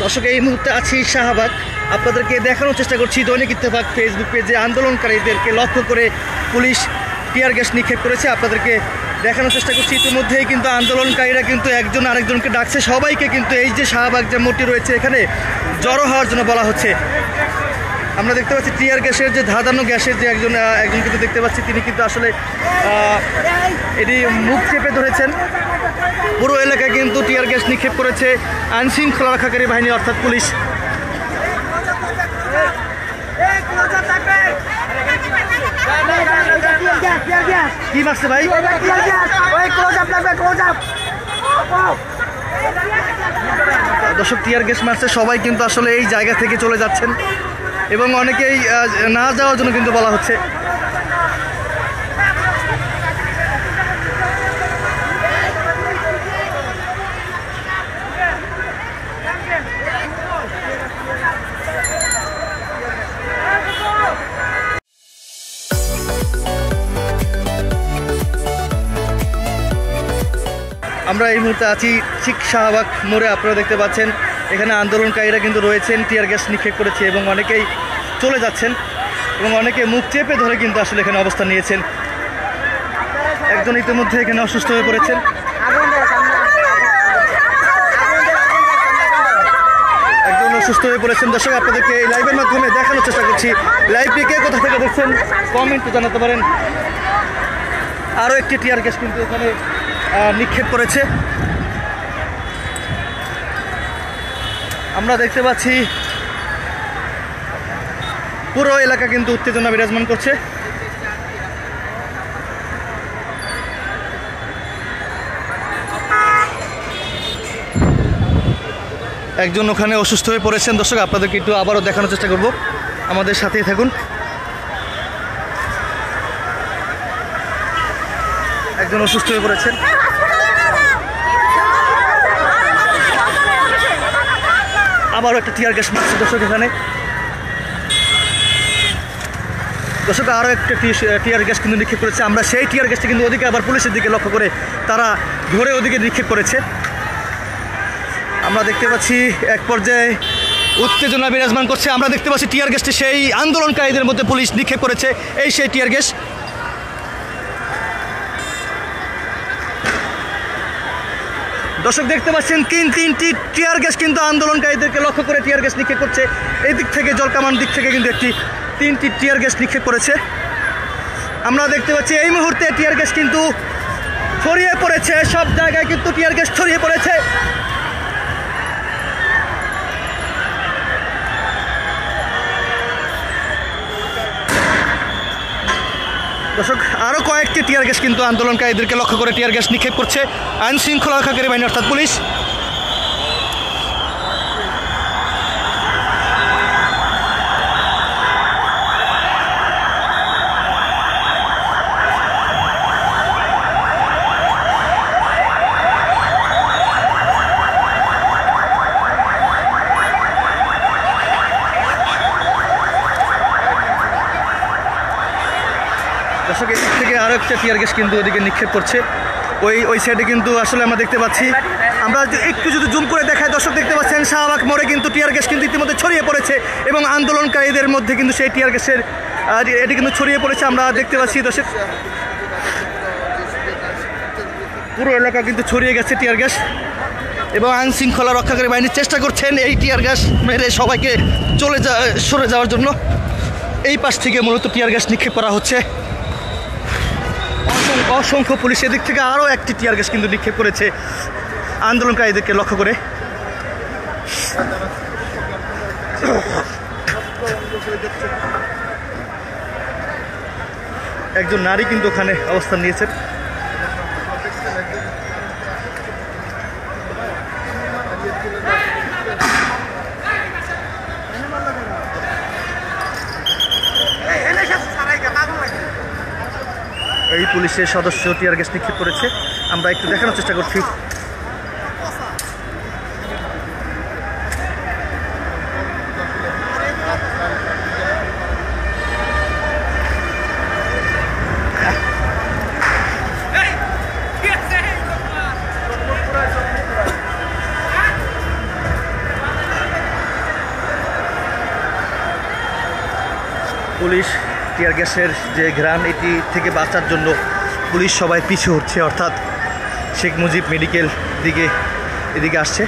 দর্শক এই মুহূর্তে আছি শাহবাগ। আপনাদেরকে দেখানোর চেষ্টা করছি দৈনিক ইত্তেফাক ফেসবুক পেজে আন্দোলনকারীদেরকে লক্ষ্য করে পুলিশ টিয়ার গ্যাস নিক্ষেপ করেছে। আপনাদেরকে দেখানোর চেষ্টা করছি ইতিমধ্যেই কিন্তু আন্দোলনকারীরা কিন্তু একজন আরেকজনকে ডাকছে, সবাইকে কিন্তু এই যে শাহবাগ যে মোড়টি রয়েছে এখানে জড়ো হওয়ার জন্য বলা হচ্ছে। আমরা দেখতে পাচ্ছি টিয়ার গ্যাসের যে ধাঁধানো গ্যাসের যে একজন কিন্তু দেখতে পাচ্ছি তিনি কিন্তু আসলে এটি মুখ চেপে ধরেছেন। পুরো এলাকায় কিন্তু টিয়ার গ্যাস নিক্ষেপ করেছে আইনশৃঙ্খলা রক্ষাকারী বাহিনী অর্থাৎ পুলিশ। কি মারছে ভাই? দর্শক টিয়ার গ্যাস মারছে, সবাই কিন্তু আসলে এই জায়গা থেকে চলে যাচ্ছেন এবং অনেকেই না যাওয়ার জন্য কিন্তু বলা হচ্ছে। আমরা এই মুহূর্তে আছি ঠিক শাহবাগ মোড়ে। আপনারা দেখতে পাচ্ছেন এখানে আন্দোলনকারীরা কিন্তু রয়েছেন, টিয়ার গ্যাস নিক্ষেপ করেছে এবং অনেকেই চলে যাচ্ছেন এবং অনেকে মুখ চেপে ধরে কিন্তু আসলে এখানে অবস্থান নিয়েছেন। একজন ইতিমধ্যে এখানে অসুস্থ হয়ে পড়েছেন। একজন অসুস্থ হয়ে পড়েছেন। দর্শক আপনাদেরকে এই লাইভের মাধ্যমে দেখানোর চেষ্টা করছি। লাইভটি কে কোথা থেকে দেখছেন কমেন্টে জানাতে পারেন। আরও একটি টিয়ার গ্যাস কিন্তু এখানে নিক্ষেপ করেছে। আমরা দেখতে পাচ্ছি পুরো এলাকা কিন্তু উত্তেজনা বিরাজমান করছে। একজন ওখানে অসুস্থ হয়ে পড়েছেন। দর্শক আপনাদেরকে একটু আবারও দেখানোর চেষ্টা করব, আমাদের সাথেই থাকুন। একজন অসুস্থ হয়ে পড়েছেন। আবারও একটা টিয়ার গ্যাস মারছে দর্শক এখানে। দর্শক আরও একটা টিয়ার গ্যাস কিন্তু নিক্ষেপ করেছে। আমরা সেই টিয়ার গ্যাসটা কিন্তু ওদিকে আবার পুলিশের দিকে লক্ষ্য করে তারা ধরে ওদিকে নিক্ষেপ করেছে। আমরা দেখতে পাচ্ছি এক পর্যায়ে উত্তেজনা বিরাজমান করছে। আমরা দেখতে পাচ্ছি টিয়ার গ্যাসটি সেই আন্দোলনকারীদের মধ্যে পুলিশ নিক্ষেপ করেছে। এই সেই টিয়ার গ্যাস। দর্শক দেখতে পাচ্ছেন তিনটি টিয়ার গ্যাস কিন্তু আন্দোলনকারীদেরকে লক্ষ্য করে টিয়ার গ্যাস নিক্ষেপ করছে। এই দিক থেকে জলকামান দিক থেকে কিন্তু তিনটি টিয়ার গ্যাস নিক্ষেপ করেছে। আমরা দেখতে পাচ্ছি এই মুহূর্তে টিয়ার গ্যাস কিন্তু ছড়িয়ে পড়েছে, সব জায়গায় কিন্তু টিয়ার গ্যাস ছড়িয়ে পড়েছে। দর্শক আরও কয়েকটি টিয়ার গ্যাস কিন্তু আন্দোলনকারীদেরকে লক্ষ্য করে টিয়ার গ্যাস নিক্ষেপ করছে আইনশৃঙ্খলা রক্ষাকারী বাহিনী অর্থাৎ পুলিশ। দর্শক এদিক থেকে আরও একটা টিয়ার গ্যাস কিন্তু ওদিকে নিক্ষেপ করছে। ওই সাইডে কিন্তু আসলে আমরা দেখতে পাচ্ছি। আমরা একটু যদি জুম করে দেখাই দর্শক দেখতে পাচ্ছেন শাহবাগ মোড়ে কিন্তু টিয়ার গ্যাস কিন্তু ইতিমধ্যে ছড়িয়ে পড়েছে এবং আন্দোলনকারীদের মধ্যে কিন্তু সেই টিয়ার গ্যাসের এটি কিন্তু ছড়িয়ে পড়েছে। আমরা দেখতে পাচ্ছি দর্শক পুরো এলাকা কিন্তু ছড়িয়ে গেছে টিয়ার গ্যাস এবং আইনশৃঙ্খলা রক্ষাকারী বাহিনীর চেষ্টা করছেন এই টিয়ার গ্যাস মেরে সবাইকে সরে যাওয়ার জন্য। এই পাশ থেকে মূলত টিয়ার গ্যাস নিক্ষেপ করা হচ্ছে। অসংখ্য পুলিশ এদিক থেকে আরও একটি টিয়ার গ্যাস কিন্তু নিক্ষেপ করেছে আন্দোলনকারীদেরকে লক্ষ্য করে। একজন নারী কিন্তু ওখানে অবস্থান নিয়েছেন। এই পুলিশের সদস্য টিয়ার গ্যাস নিক্ষেপ করেছে। আমরা একটু দেখানোর চেষ্টা করছি। পুলিশ টিয়ার গ্যাসের যে ঘ্রাণ এটি থেকে বাঁচার জন্য পুলিশ সবাই পিছু হচ্ছে, অর্থাৎ শেখ মুজিব মেডিকেল এদিকে আসছে।